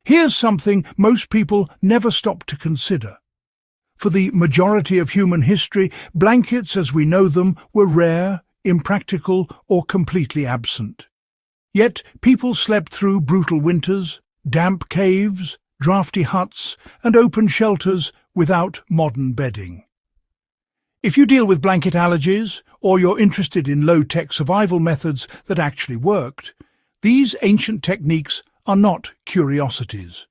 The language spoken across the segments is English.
Here's something most people never stop to consider. For the majority of human history, blankets as we know them were rare, impractical, or completely absent. Yet people slept through brutal winters, damp caves, drafty huts, and open shelters without modern bedding. If you deal with blanket allergies, or you're interested in low-tech survival methods that actually worked, these ancient techniques are not curiosities.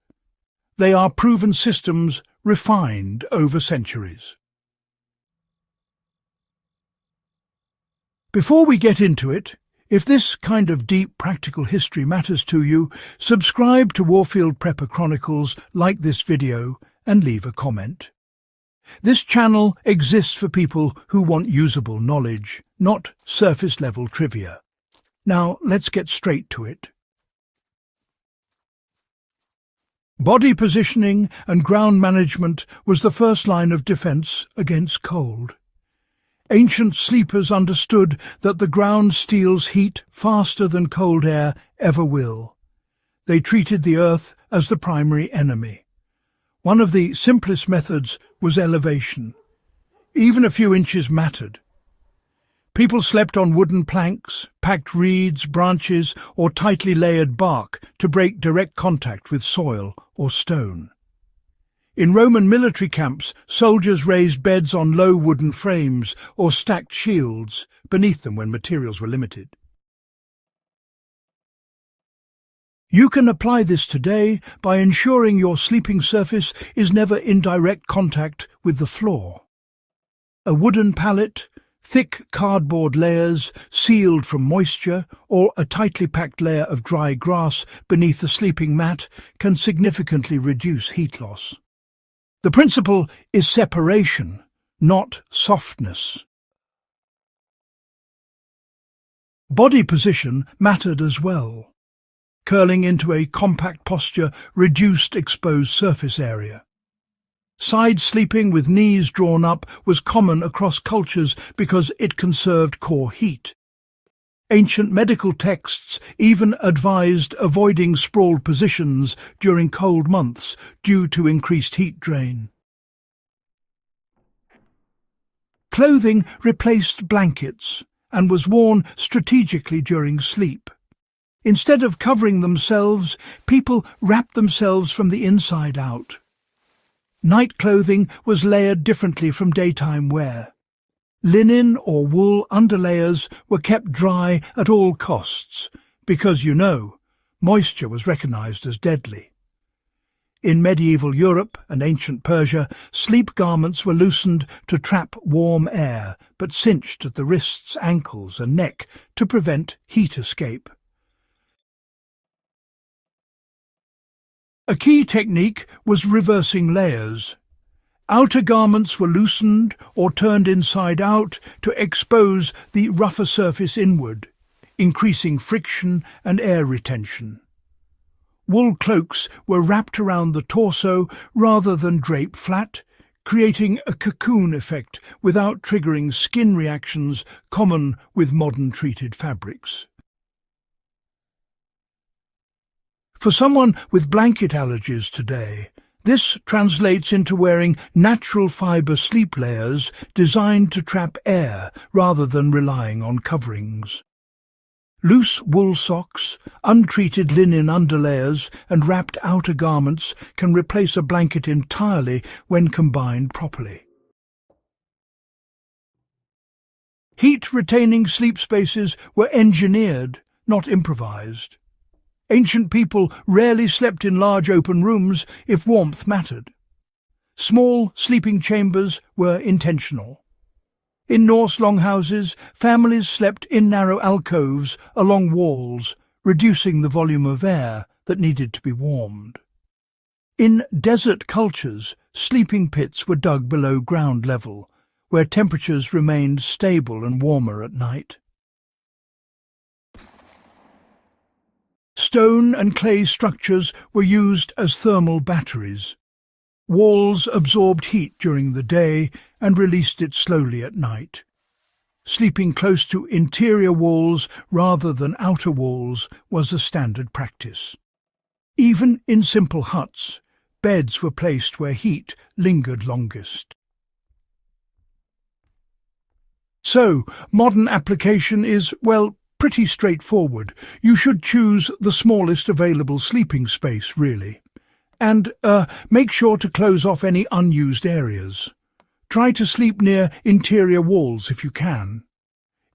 They are proven systems refined over centuries. Before we get into it, if this kind of deep practical history matters to you, subscribe to Warfield Prepper Chronicles, like this video, and leave a comment. This channel exists for people who want usable knowledge, not surface-level trivia. Now, let's get straight to it. Body positioning and ground management was the first line of defense against cold. Ancient sleepers understood that the ground steals heat faster than cold air ever will. They treated the earth as the primary enemy. One of the simplest methods was elevation. Even a few inches mattered. People slept on wooden planks, packed reeds, branches, or tightly layered bark to break direct contact with soil or stone. In Roman military camps, soldiers raised beds on low wooden frames or stacked shields beneath them when materials were limited. You can apply this today by ensuring your sleeping surface is never in direct contact with the floor. A wooden pallet, thick cardboard layers sealed from moisture, or a tightly packed layer of dry grass beneath the sleeping mat can significantly reduce heat loss. The principle is separation, not softness. Body position mattered as well. Curling into a compact posture reduced exposed surface area. Side sleeping with knees drawn up was common across cultures because it conserved core heat. Ancient medical texts even advised avoiding sprawled positions during cold months due to increased heat drain. Clothing replaced blankets and was worn strategically during sleep. Instead of covering themselves, people wrapped themselves from the inside out. Night clothing was layered differently from daytime wear. Linen or wool underlayers were kept dry at all costs because, moisture was recognized as deadly. In medieval Europe and ancient Persia, sleep garments were loosened to trap warm air but cinched at the wrists, ankles and neck to prevent heat escape. A key technique was reversing layers. Outer garments were loosened or turned inside out to expose the rougher surface inward, increasing friction and air retention. Wool cloaks were wrapped around the torso rather than draped flat, creating a cocoon effect without triggering skin reactions common with modern treated fabrics. For someone with blanket allergies today, this translates into wearing natural fibre sleep layers designed to trap air rather than relying on coverings. Loose wool socks, untreated linen underlayers and wrapped outer garments can replace a blanket entirely when combined properly. Heat-retaining sleep spaces were engineered, not improvised. Ancient people rarely slept in large open rooms if warmth mattered. Small sleeping chambers were intentional. In Norse longhouses, families slept in narrow alcoves along walls, reducing the volume of air that needed to be warmed. In desert cultures, sleeping pits were dug below ground level, where temperatures remained stable and warmer at night. Stone and clay structures were used as thermal batteries. Walls absorbed heat during the day and released it slowly at night. Sleeping close to interior walls rather than outer walls was a standard practice. Even in simple huts, beds were placed where heat lingered longest. So, modern application is, well, pretty straightforward. You should choose the smallest available sleeping space, really. And, make sure to close off any unused areas. Try to sleep near interior walls if you can.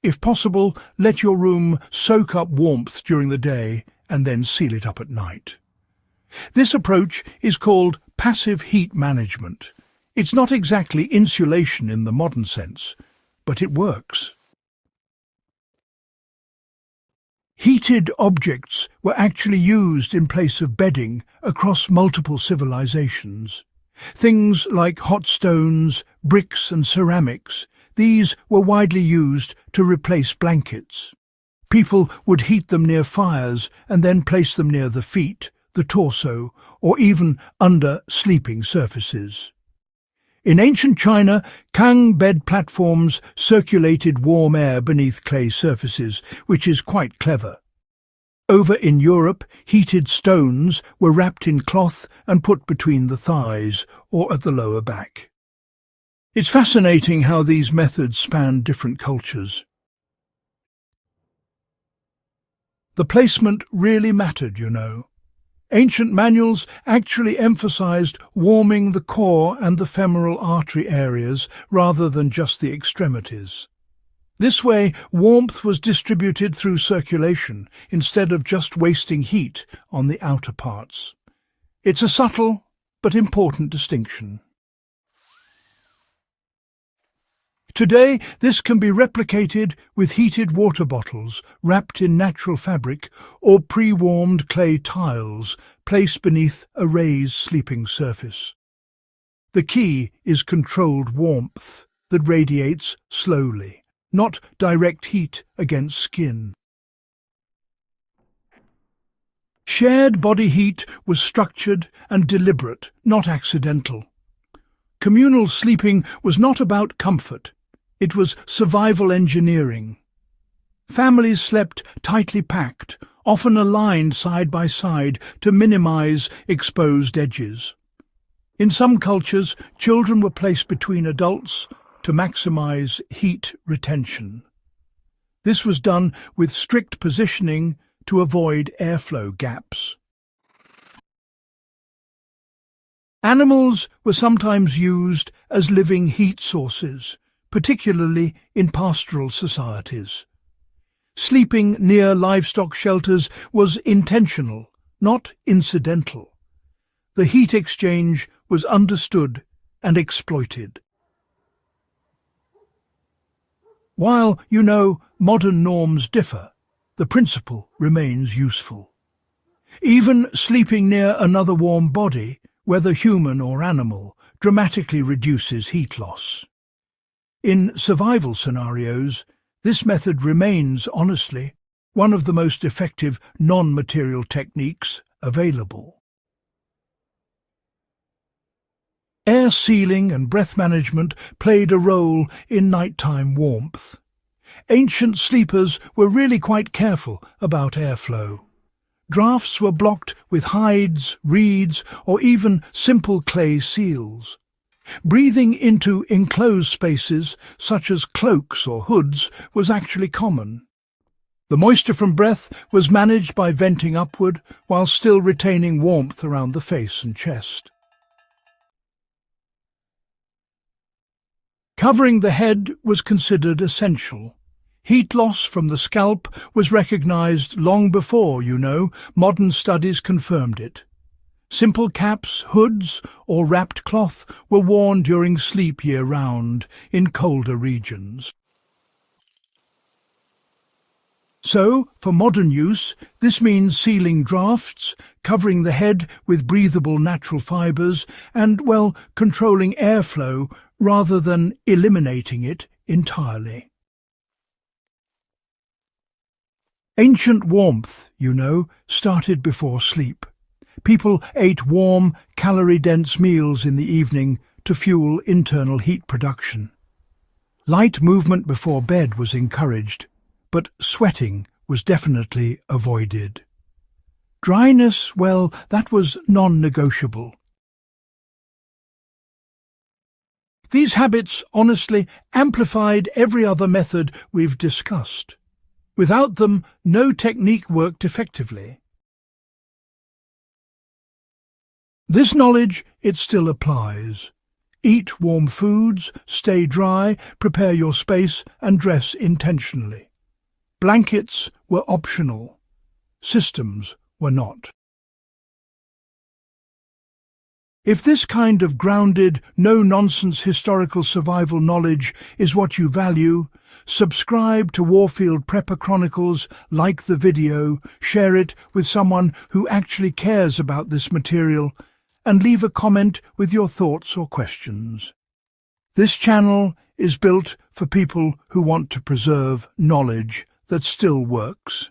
If possible, let your room soak up warmth during the day and then seal it up at night. This approach is called passive heat management. It's not exactly insulation in the modern sense, but it works. Heated objects were actually used in place of bedding across multiple civilizations. Things like hot stones, bricks and ceramics, these were widely used to replace blankets. People would heat them near fires and then place them near the feet, the torso, or even under sleeping surfaces. In ancient China, Kang bed platforms circulated warm air beneath clay surfaces, which is quite clever. Over in Europe, heated stones were wrapped in cloth and put between the thighs or at the lower back. It's fascinating how these methods span different cultures. The placement really mattered, you know. Ancient manuals actually emphasized warming the core and the femoral artery areas rather than just the extremities. This way, warmth was distributed through circulation instead of just wasting heat on the outer parts. It's a subtle but important distinction. Today, this can be replicated with heated water bottles wrapped in natural fabric or pre-warmed clay tiles placed beneath a raised sleeping surface. The key is controlled warmth that radiates slowly, not direct heat against skin. Shared body heat was structured and deliberate, not accidental. Communal sleeping was not about comfort. It was survival engineering. Families slept tightly packed, often aligned side by side to minimize exposed edges. In some cultures, children were placed between adults to maximize heat retention. This was done with strict positioning to avoid airflow gaps. Animals were sometimes used as living heat sources, particularly in pastoral societies. Sleeping near livestock shelters was intentional, not incidental. The heat exchange was understood and exploited. While, you know, modern norms differ, the principle remains useful. Even sleeping near another warm body, whether human or animal, dramatically reduces heat loss. In survival scenarios, this method remains, honestly, one of the most effective non-material techniques available. Air sealing and breath management played a role in nighttime warmth. Ancient sleepers were really quite careful about airflow. Drafts were blocked with hides, reeds, or even simple clay seals. Breathing into enclosed spaces, such as cloaks or hoods, was actually common. The moisture from breath was managed by venting upward while still retaining warmth around the face and chest. Covering the head was considered essential. Heat loss from the scalp was recognized long before, you know, modern studies confirmed it. Simple caps, hoods, or wrapped cloth were worn during sleep year-round in colder regions. So, for modern use, this means sealing drafts, covering the head with breathable natural fibres, and, well, controlling airflow rather than eliminating it entirely. Ancient warmth, you know, started before sleep. People ate warm, calorie-dense meals in the evening to fuel internal heat production. Light movement before bed was encouraged, but sweating was definitely avoided. Dryness, well, that was non-negotiable. These habits, honestly, amplified every other method we've discussed. Without them, no technique worked effectively. This knowledge, it still applies. Eat warm foods, stay dry, prepare your space, and dress intentionally. Blankets were optional. Systems were not. If this kind of grounded, no-nonsense historical survival knowledge is what you value, subscribe to Warfield Prepper Chronicles, like the video, share it with someone who actually cares about this material, and leave a comment with your thoughts or questions. This channel is built for people who want to preserve knowledge that still works.